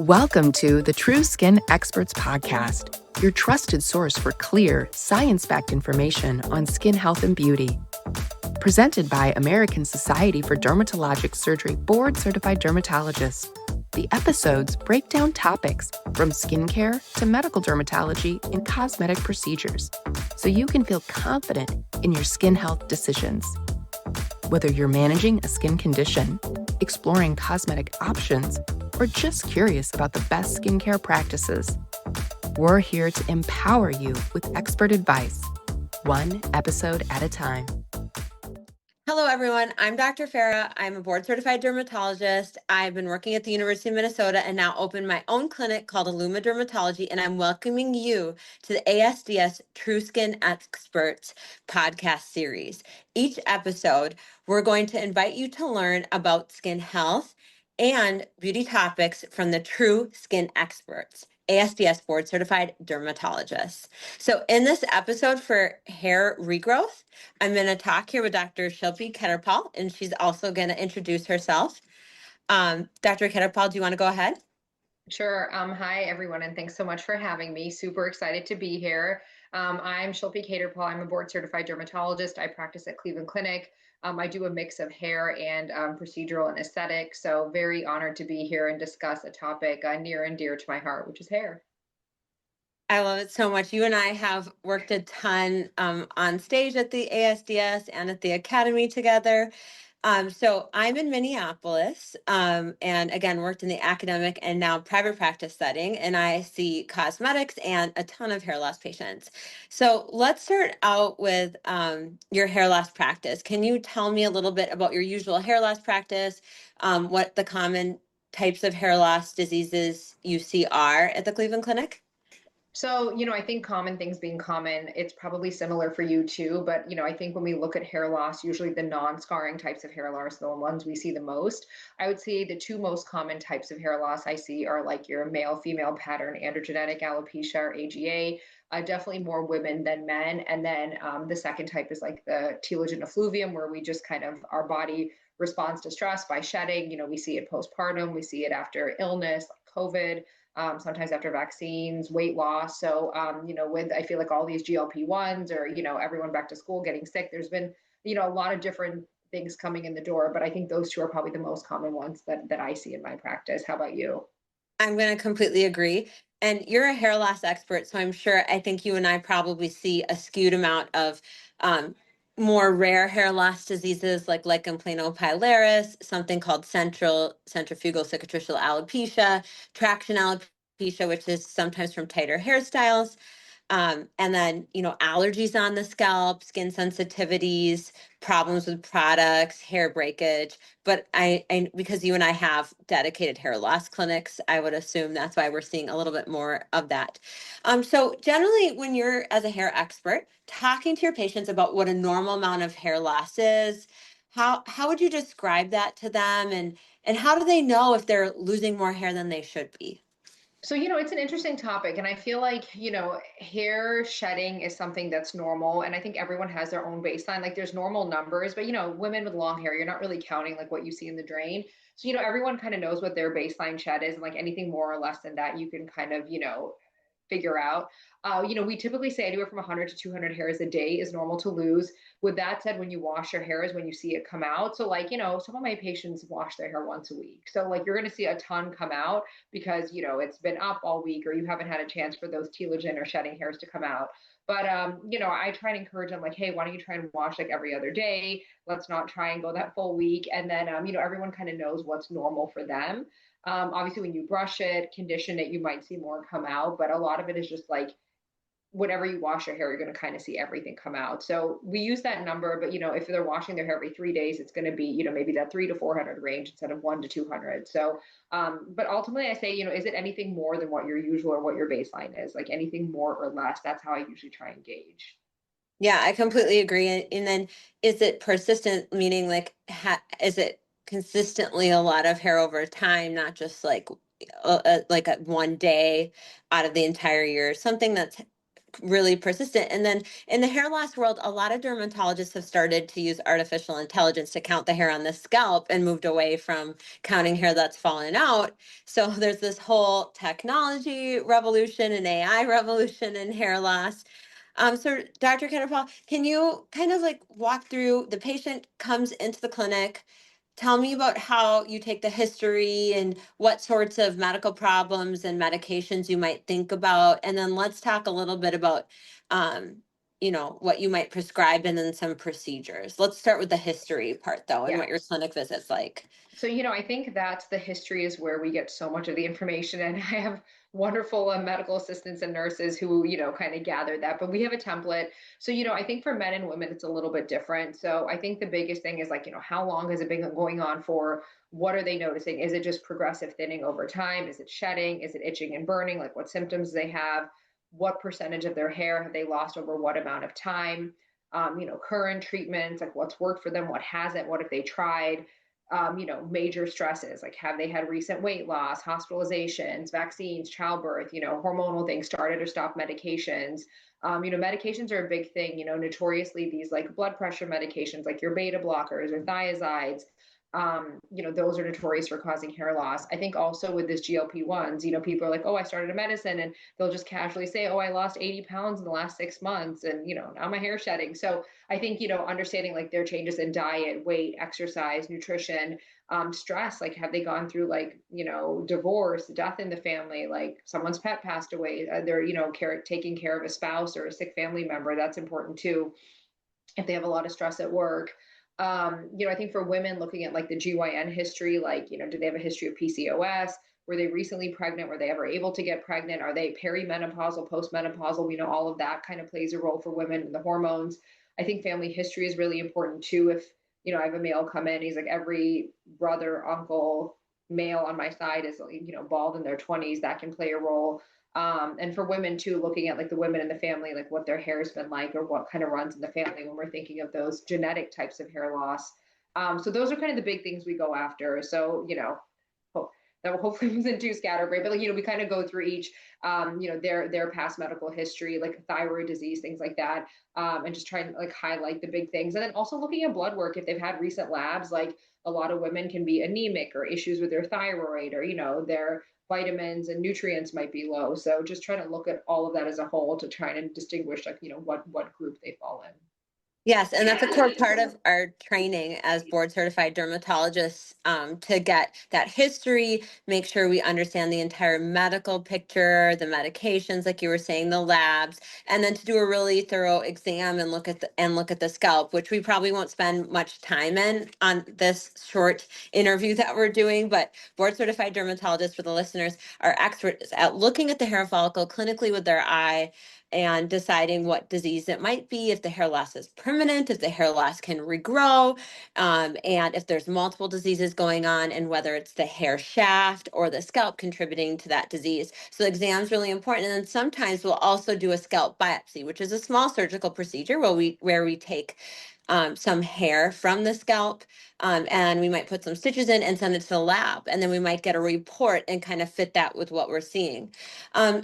Welcome to the True Skin Experts Podcast, your trusted source for clear, science-backed information on skin health and beauty. Presented by American Society for Dermatologic Surgery board-certified dermatologists, the episodes break down topics from skincare to medical dermatology and cosmetic procedures, so you can feel confident in your skin health decisions. Whether you're managing a skin condition, exploring cosmetic options, or just curious about the best skincare practices, we're here to empower you with expert advice, one episode at a time. Hello, everyone. I'm Dr. Farah. I'm a board-certified dermatologist. I've been working at the University of Minnesota and now opened my own clinic called Illuma Dermatology, and I'm welcoming you to the ASDS True Skin Experts podcast series. Each episode, we're going to invite you to learn about skin health and beauty topics from the true skin experts, ASDS board-certified dermatologists. So in this episode for hair regrowth, I'm going to talk here with Dr. Shilpi Khetarpal, and she's also going to introduce herself. Dr. Khetarpal, do you want to go ahead? Sure. Hi, everyone, and thanks so much for having me. Super excited to be here. I'm Shilpi Khetarpal. I'm a board-certified dermatologist. I practice at Cleveland Clinic. I do a mix of hair and procedural and aesthetic. So very honored to be here and discuss a topic near and dear to my heart, which is hair. I love it so much. You and I have worked a ton on stage at the ASDS and at the Academy together. So I'm in Minneapolis, and again, worked in the academic and now private practice setting, and I see cosmetics and a ton of hair loss patients. So let's start out with your hair loss practice. Can you tell me a little bit about your usual hair loss practice, what the common types of hair loss diseases you see are at the Cleveland Clinic? So, I think common things being common, it's probably similar for you too. But, I think when we look at hair loss, usually the non-scarring types of hair loss are the ones we see the most. I would say the two most common types of hair loss I see are like your male-female pattern androgenetic alopecia or AGA. Definitely more women than men. And then the second type is like the telogen effluvium, where we just kind of, our body responds to stress by shedding. We see it postpartum, we see it after illness, like COVID, sometimes after vaccines, weight loss. So, with I feel like all these GLP-1s or, everyone back to school getting sick, there's been, a lot of different things coming in the door. But I think those two are probably the most common ones that I see in my practice. How about you? I'm going to completely agree. And you're a hair loss expert, so I'm sure I think you and I probably see a skewed amount of um, more rare hair loss diseases like lichen planopilaris, something called centrifugal cicatricial alopecia, traction alopecia, which is sometimes from tighter hairstyles. And then, allergies on the scalp, skin sensitivities, problems with products, hair breakage. But I, because you and I have dedicated hair loss clinics, I would assume that's why we're seeing a little bit more of that. So generally, when you're as a hair expert talking to your patients about what a normal amount of hair loss is, how would you describe that to them, and how do they know if they're losing more hair than they should be? So, it's an interesting topic. And I feel like, hair shedding is something that's normal. And I think everyone has their own baseline. Like there's normal numbers, but, women with long hair, you're not really counting like what you see in the drain. So, everyone kind of knows what their baseline shed is. And like anything more or less than that, you can kind of, figure out. We typically say anywhere from 100 to 200 hairs a day is normal to lose. With that said, when you wash your hair is when you see it come out. So, like, some of my patients wash their hair once a week. So, like, you're going to see a ton come out because, it's been up all week or you haven't had a chance for those telogen or shedding hairs to come out. But I try and encourage them like, hey, why don't you try and wash like every other day? Let's not try and go that full week. And then everyone kind of knows what's normal for them. Obviously, when you brush it, condition it, you might see more come out, but a lot of it is just like whenever you wash your hair, you're going to kind of see everything come out. So we use that number, but if they're washing their hair every 3 days, it's going to be, maybe that 300 to 400 range instead of 100 to 200. So, but ultimately I say, is it anything more than what your usual or what your baseline is? Like anything more or less, that's how I usually try and gauge. Yeah, I completely agree. And then is it persistent, meaning like, is it consistently a lot of hair over time, not just like a one day out of the entire year, something that's really persistent. And then in the hair loss world, a lot of dermatologists have started to use artificial intelligence to count the hair on the scalp and moved away from counting hair that's fallen out. So there's this whole technology revolution and AI revolution in hair loss. So Dr. Khetarpal, can you kind of like walk through, the patient comes into the clinic, tell me about how you take the history and what sorts of medical problems and medications you might think about. And then let's talk a little bit about, um, what you might prescribe and then some procedures. Let's start with the history part though, and Yeah. what your clinic visit's like. So, I think that's the history is where we get so much of the information. And I have wonderful medical assistants and nurses who, kind of gather that. But we have a template. So, I think for men and women, it's a little bit different. So I think the biggest thing is like, how long has it been going on for? What are they noticing? Is it just progressive thinning over time? Is it shedding? Is it itching and burning? Like what symptoms they have? What percentage of their hair have they lost over what amount of time? Current treatments, like what's worked for them, what hasn't, what have they tried? Major stresses, like have they had recent weight loss, hospitalizations, vaccines, childbirth, hormonal things, started or stopped medications. Medications are a big thing, notoriously these like blood pressure medications, like your beta blockers or thiazides, those are notorious for causing hair loss. I think also with this GLP-1s, people are like, oh, I started a medicine, and they'll just casually say, oh, I lost 80 pounds in the last 6 months, and, now my hair shedding. So I think, understanding like their changes in diet, weight, exercise, nutrition, stress, like have they gone through like, divorce, death in the family, like someone's pet passed away, they're, taking care of a spouse or a sick family member, that's important too. If they have a lot of stress at work. I think for women looking at like the GYN history, like, do they have a history of PCOS? Were they recently pregnant? Were they ever able to get pregnant? Are they perimenopausal, postmenopausal? We know all of that kind of plays a role for women and the hormones. I think family history is really important too. If, I have a male come in, he's like every brother, uncle, male on my side is, bald in their 20s, that can play a role. And for women too, looking at like the women in the family, like what their hair has been like or what kind of runs in the family when we're thinking of those genetic types of hair loss. So those are kind of the big things we go after. So, that hopefully wasn't too scatterbrained, but like, we kind of go through each, their past medical history, like thyroid disease, things like that, and just try and like highlight the big things. And then also looking at blood work, if they've had recent labs, like a lot of women can be anemic or issues with their thyroid or, their vitamins and nutrients might be low. So just trying to look at all of that as a whole to try and distinguish like, what group they fall in. Yes, and that's a core part of our training as board certified dermatologists, to get that history, make sure we understand the entire medical picture, the medications, like you were saying, the labs, and then to do a really thorough exam and look at the scalp, which we probably won't spend much time in on this short interview that we're doing. But board certified dermatologists, for the listeners, are experts at looking at the hair follicle clinically with their eye and deciding what disease it might be, if the hair loss is permanent, if the hair loss can regrow, and if there's multiple diseases going on, and whether it's the hair shaft or the scalp contributing to that disease. So the exam is really important. And then sometimes we'll also do a scalp biopsy, which is a small surgical procedure where we take some hair from the scalp, and we might put some stitches in and send it to the lab. And then we might get a report and kind of fit that with what we're seeing.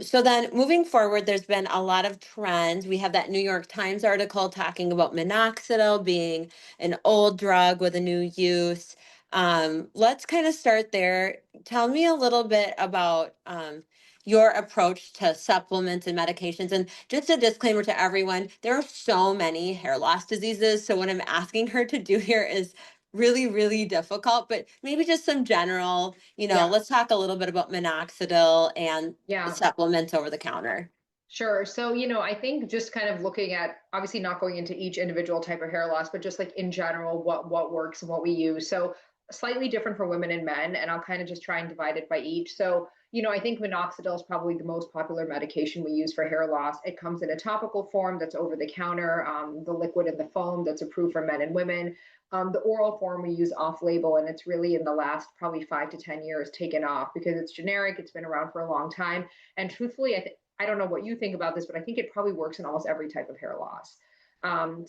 So then moving forward, there's been a lot of trends. We have that New York Times article talking about minoxidil being an old drug with a new use. Let's kind of start there. Tell me a little bit about your approach to supplements and medications. And just a disclaimer to everyone, there are so many hair loss diseases. So what I'm asking her to do here is really, really difficult, but maybe just some general, Yeah. let's talk a little bit about minoxidil and Yeah. supplements over the counter. Sure. So, I think just kind of looking at obviously not going into each individual type of hair loss, but just like in general, what works and what we use. So slightly different for women and men, and I'll kind of just try and divide it by each. So, I think minoxidil is probably the most popular medication we use for hair loss. It comes in a topical form that's over the counter, the liquid and the foam that's approved for men and women. The oral form we use off label, and it's really in the last probably 5 to 10 years taken off because it's generic. It's been around for a long time. And truthfully, I don't know what you think about this, but I think it probably works in almost every type of hair loss.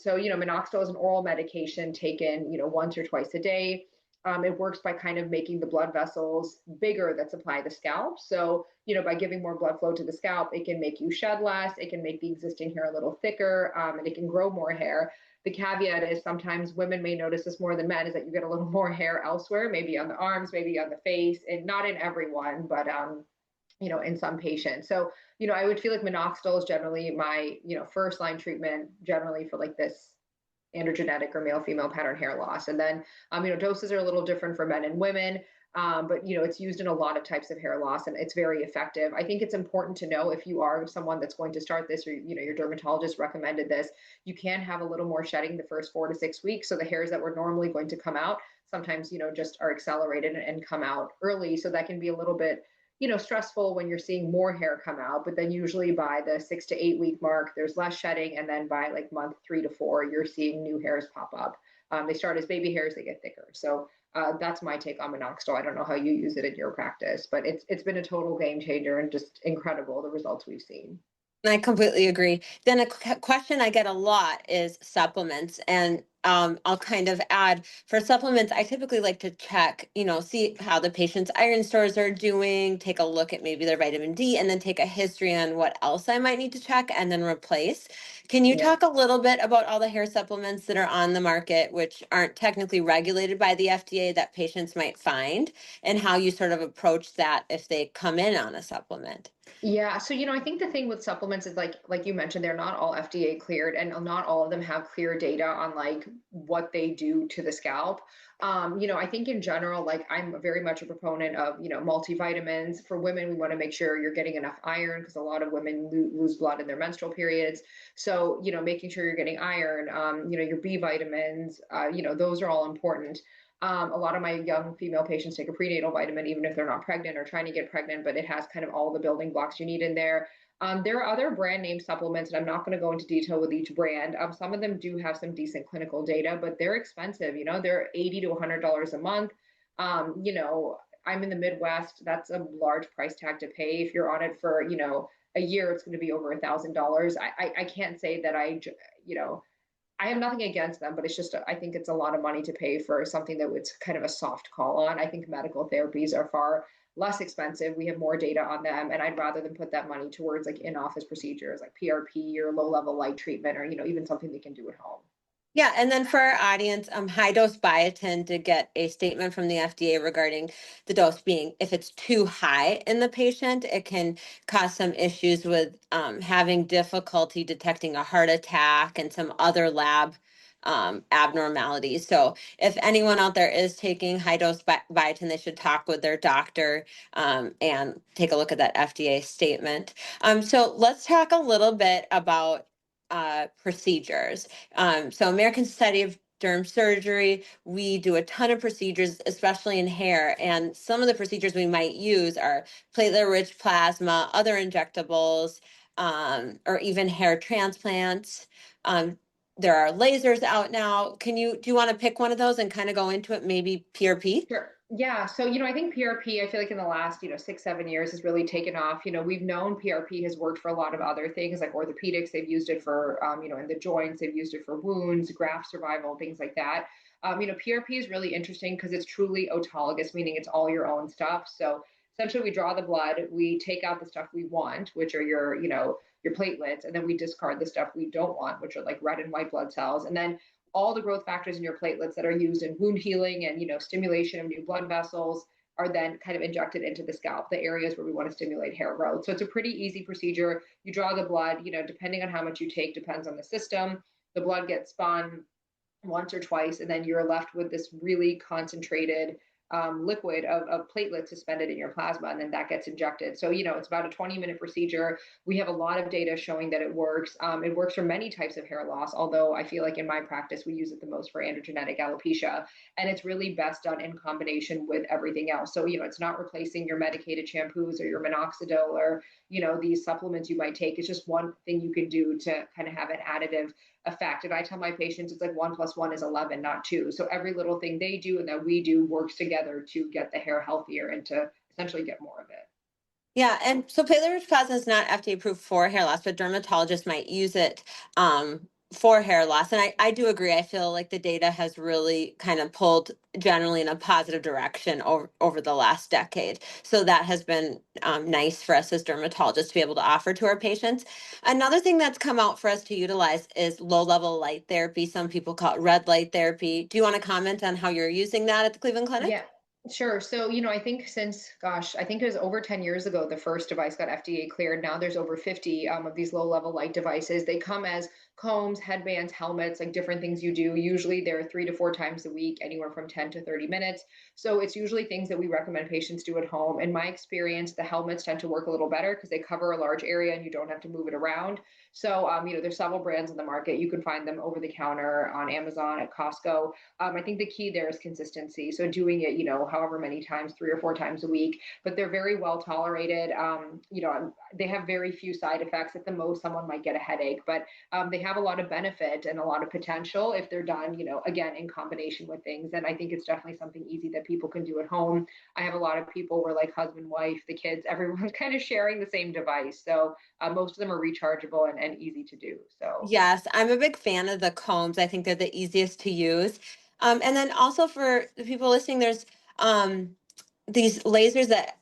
So, minoxidil is an oral medication taken, once or twice a day. It works by kind of making the blood vessels bigger that supply the scalp. So, by giving more blood flow to the scalp, it can make you shed less, it can make the existing hair a little thicker, and it can grow more hair. The caveat is sometimes women may notice this more than men, is that you get a little more hair elsewhere, maybe on the arms, maybe on the face, and not in everyone, but in some patients. So, I would feel like minoxidil is generally my, first line treatment generally for like this androgenetic or male female pattern hair loss. And then, doses are a little different for men and women. But it's used in a lot of types of hair loss, and it's very effective. I think it's important to know, if you are someone that's going to start this, or your dermatologist recommended this, you can have a little more shedding the first 4 to 6 weeks. So the hairs that were normally going to come out sometimes just are accelerated and come out early. So that can be a little bit stressful when you're seeing more hair come out. But then usually by the 6 to 8 week mark, there's less shedding. And then by like month 3 to 4, you're seeing new hairs pop up. They start as baby hairs, they get thicker. So that's my take on minoxidil. I don't know how you use it in your practice, but it's been a total game changer and just incredible, the results we've seen. I completely agree. Then a question I get a lot is supplements. And I'll kind of add, for supplements, I typically like to check, see how the patient's iron stores are doing, take a look at maybe their vitamin D, and then take a history on what else I might need to check and then replace. Can you Yeah. talk a little bit about all the hair supplements that are on the market, which aren't technically regulated by the FDA, that patients might find, and how you sort of approach that if they come in on a supplement? Yeah, so I think the thing with supplements is like you mentioned, they're not all FDA cleared, and not all of them have clear data on like what they do to the scalp. I think in general, like I'm very much a proponent of, multivitamins. For women, we want to make sure you're getting enough iron, because a lot of women lose blood in their menstrual periods. So, making sure you're getting iron, your B vitamins, those are all important. A lot of my young female patients take a prenatal vitamin, even if they're not pregnant or trying to get pregnant, but it has kind of all the building blocks you need in there. There are other brand name supplements, and I'm not going to go into detail with each brand. Some of them do have some decent clinical data, but they're expensive. They're $80 to $100 a month. I'm in the Midwest. That's a large price tag to pay. If you're on it for, a year, it's going to be over $1,000. I can't say that I have nothing against them, but it's just, I think it's a lot of money to pay for something that was kind of a soft call on. I think medical therapies are far less expensive. We have more data on them, and I'd rather than put that money towards like in-office procedures like PRP or low-level light treatment, or, even something they can do at home. Yeah, and then for our audience, high dose biotin did get a statement from the FDA regarding the dose being, if it's too high in the patient, it can cause some issues with having difficulty detecting a heart attack and some other lab abnormalities. So if anyone out there is taking high dose biotin, they should talk with their doctor and take a look at that FDA statement. So let's talk a little bit about procedures. So American Society of Derm Surgery, we do a ton of procedures, especially in hair. And some of the procedures we might use are platelet-rich plasma, other injectables, or even hair transplants. There are lasers out now. Do you want to pick one of those and kind of go into it, maybe PRP? Sure. Yeah. So, I think PRP, I feel like in the last, 6, 7 years has really taken off. We've known PRP has worked for a lot of other things like orthopedics. They've used it for, in the joints, they've used it for wounds, graft survival, things like that. PRP is really interesting because it's truly autologous, meaning it's all your own stuff. So essentially we draw the blood, we take out the stuff we want, which are your platelets, and then we discard the stuff we don't want, which are like red and white blood cells. And then all the growth factors in your platelets that are used in wound healing and stimulation of new blood vessels are then kind of injected into the scalp, the areas where we want to stimulate hair growth. So it's a pretty easy procedure. You draw the blood, depending on how much you take, depends on the system. The blood gets spun once or twice, and then you're left with this really concentrated liquid of platelets suspended in your plasma, and then that gets injected. So, it's about a 20-minute procedure. We have a lot of data showing that it works. It works for many types of hair loss, although I feel like in my practice, we use it the most for androgenetic alopecia. And it's really best done in combination with everything else. So, it's not replacing your medicated shampoos or your minoxidil or, these supplements you might take. It's just one thing you can do to kind of have an additive effect. And I tell my patients it's like 1 + 1 is 11, not 2. So every little thing they do and that we do works together to get the hair healthier and to essentially get more of it. Yeah, and so platelet-rich plasma is not FDA approved for hair loss, but dermatologists might use it for hair loss. And I do agree. I feel like the data has really kind of pulled generally in a positive direction over the last decade. So that has been nice for us as dermatologists to be able to offer to our patients. Another thing that's come out for us to utilize is low level light therapy. Some people call it red light therapy. Do you want to comment on how you're using that at the Cleveland Clinic? Yeah, sure. So, I think since, gosh, I think it was over 10 years ago, the first device got FDA cleared. Now there's over 50 of these low level light devices. They come as combs, headbands, helmets, like different things you do. Usually they're 3 to 4 times a week, anywhere from 10 to 30 minutes. So it's usually things that we recommend patients do at home. In my experience, the helmets tend to work a little better because they cover a large area and you don't have to move it around. So, there's several brands in the market. You can find them over the counter on Amazon, at Costco. I think the key there is consistency. So doing it, however many times, 3 or 4 times a week, but they're very well tolerated. They have very few side effects. At the most, someone might get a headache, but they have a lot of benefit and a lot of potential if they're done, again, in combination with things. And I think it's definitely something easy that people can do at home. I have a lot of people where like husband, wife, the kids, everyone's kind of sharing the same device. So most of them are rechargeable and easy to do. So Yes, I'm a big fan of the combs. I think they're the easiest to use. And then also for the people listening, there's these lasers that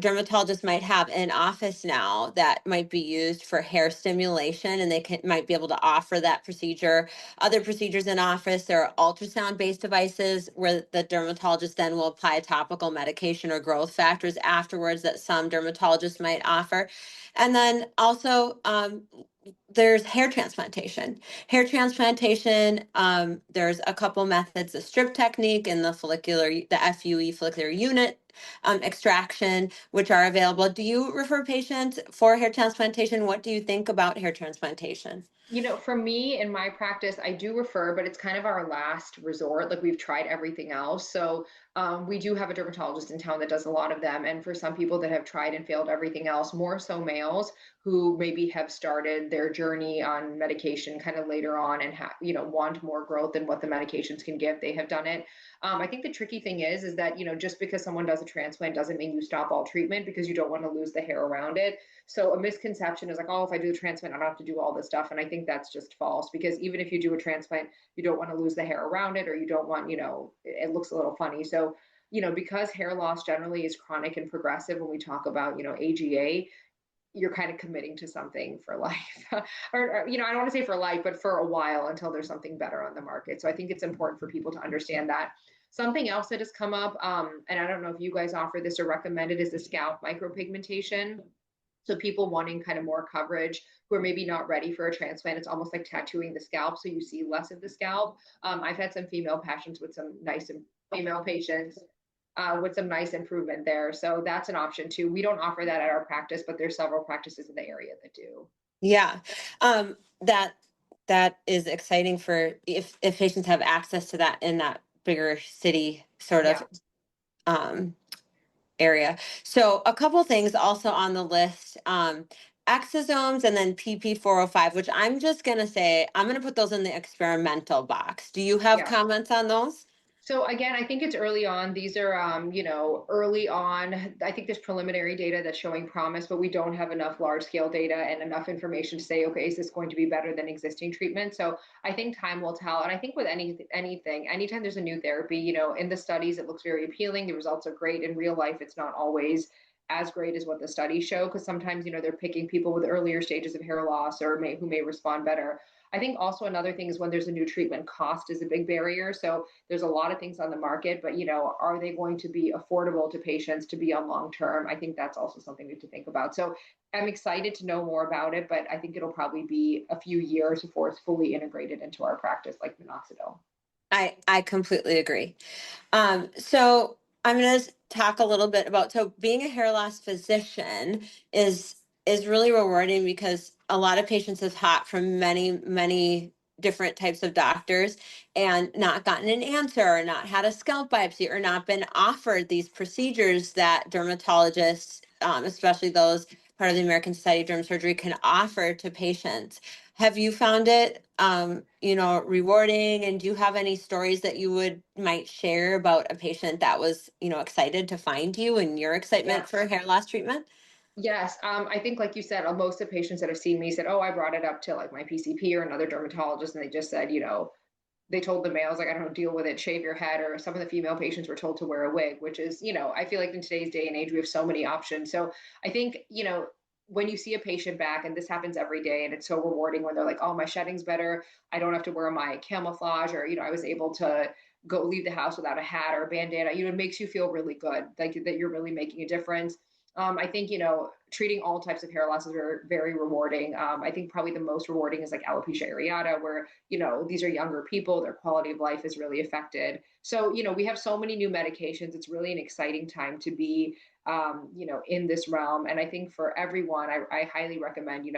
dermatologists might have in office now that might be used for hair stimulation, and might be able to offer that procedure. Other procedures in office, there are ultrasound based devices where the dermatologist then will apply a topical medication or growth factors afterwards that some dermatologists might offer. And then also there's hair transplantation. Hair transplantation, there's a couple methods: the strip technique and the FUE follicular unit extraction, which are available. Do you refer patients for hair transplantation? What do you think about hair transplantation? For me in my practice, I do refer, but it's kind of our last resort. Like we've tried everything else. So we do have a dermatologist in town that does a lot of them. And for some people that have tried and failed everything else, more so males who maybe have started their journey on medication kind of later on and want more growth than what the medications can give, they have done it. I think the tricky thing is that, just because someone does a transplant doesn't mean you stop all treatment because you don't want to lose the hair around it. So a misconception is like, oh, if I do the transplant, I don't have to do all this stuff. And I think that's just false because even if you do a transplant, you don't want to lose the hair around it, or you don't want, it looks a little funny. So, because hair loss generally is chronic and progressive, when we talk about, AGA, you're kind of committing to something for life or, I don't want to say for life, but for a while until there's something better on the market. So I think it's important for people to understand that. Something else that has come up, and I don't know if you guys offer this or recommend it, is the scalp micropigmentation. So people wanting kind of more coverage who are maybe not ready for a transplant. It's almost like tattooing the scalp, so you see less of the scalp. I've had some female patients with some nice female patients with some nice improvement there. So that's an option too. We don't offer that at our practice, but there's several practices in the area that do. Yeah, that that is exciting for if patients have access to that in that bigger city sort of Yeah. um, area. So a couple things also on the list. Exosomes and then PP405, which I'm just going to say, I'm going to put those in the experimental box. Do you have Yeah. comments on those? So again, I think it's early on. These are, early on. I think there's preliminary data that's showing promise, but we don't have enough large scale data and enough information to say, okay, is this going to be better than existing treatment? So I think time will tell. And I think with anything, anytime there's a new therapy, in the studies, it looks very appealing. The results are great. In real life, it's not always as great as what the studies show, because sometimes, they're picking people with earlier stages of hair loss or who may respond better. I think also another thing is when there's a new treatment, cost is a big barrier. So there's a lot of things on the market, but are they going to be affordable to patients to be on long term? I think that's also something we have to think about. So I'm excited to know more about it, but I think it'll probably be a few years before it's fully integrated into our practice, like minoxidil. I completely agree. So I'm going to talk a little bit about, so being a hair loss physician is is really rewarding because a lot of patients have taught from many different types of doctors and not gotten an answer, or not had a scalp biopsy, or not been offered these procedures that dermatologists, especially those part of the American Society of Derm Surgery, can offer to patients. Have you found it, rewarding? And do you have any stories that you might share about a patient that was, excited to find you and your Yeah. excitement for hair loss treatment? Yes, I think like you said, most of the patients that have seen me said, "Oh, I brought it up to like my PCP or another dermatologist," and they just said, they told the males like, "I don't know, deal with it, shave your head," or some of the female patients were told to wear a wig, which is, I feel like in today's day and age we have so many options. So I think, when you see a patient back, and this happens every day, and it's so rewarding when they're like, "Oh, my shedding's better. I don't have to wear my camouflage," or I was able to go leave the house without a hat or a bandana. It makes you feel really good, like that you're really making a difference. I think, treating all types of hair losses are very rewarding. I think probably the most rewarding is like alopecia areata, where, these are younger people, their quality of life is really affected. So, we have so many new medications. It's really an exciting time to be, in this realm. And I think for everyone, I highly recommend,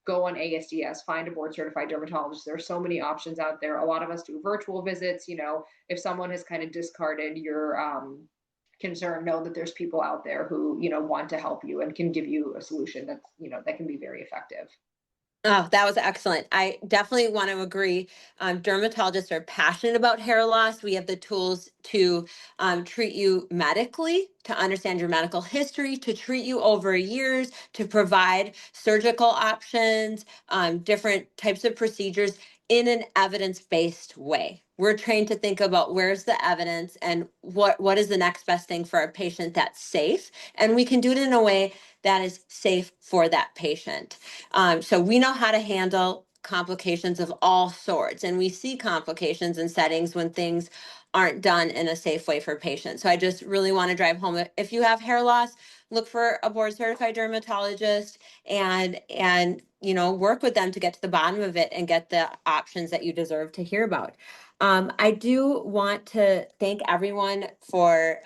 go on ASDS, find a board certified dermatologist. There are so many options out there. A lot of us do virtual visits. If someone has kind of discarded your, concern, know that there's people out there who want to help you and can give you a solution that's that can be very effective. Oh, that was excellent. I definitely want to agree. Dermatologists are passionate about hair loss. We have the tools to treat you medically, to understand your medical history, to treat you over years, to provide surgical options, different types of procedures in an evidence-based way. We're trained to think about where's the evidence and what is the next best thing for a patient that's safe. And we can do it in a way that is safe for that patient. So we know how to handle complications of all sorts, and we see complications in settings when things aren't done in a safe way for patients. So I just really want to drive home, if you have hair loss, look for a board certified dermatologist and work with them to get to the bottom of it and get the options that you deserve to hear about. I do want to thank everyone for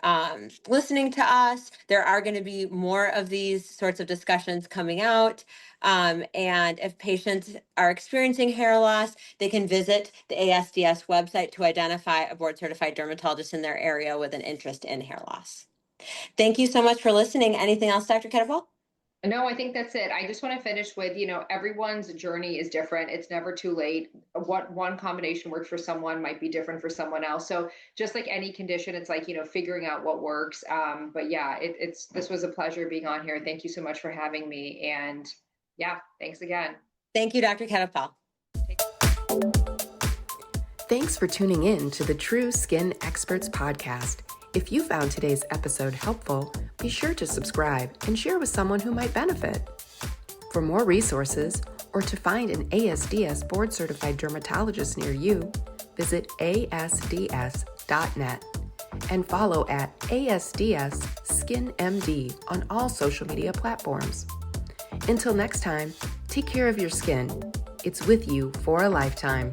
listening to us. There are going to be more of these sorts of discussions coming out. And if patients are experiencing hair loss, they can visit the ASDS website to identify a board certified dermatologist in their area with an interest in hair loss. Thank you so much for listening. Anything else, Dr. Khetarpal? No, I think that's it. I just want to finish with, everyone's journey is different. It's never too late. What one combination works for someone might be different for someone else. So just like any condition, it's like, figuring out what works. But yeah, this was a pleasure being on here. Thank you so much for having me. And yeah, thanks again. Thank you, Dr. Khetarpal. Thanks for tuning in to the True Skin Experts podcast. If you found today's episode helpful, be sure to subscribe and share with someone who might benefit. For more resources or to find an ASDS board certified dermatologist near you, visit asds.net and follow at ASDS SkinMD on all social media platforms. Until next time, take care of your skin. It's with you for a lifetime.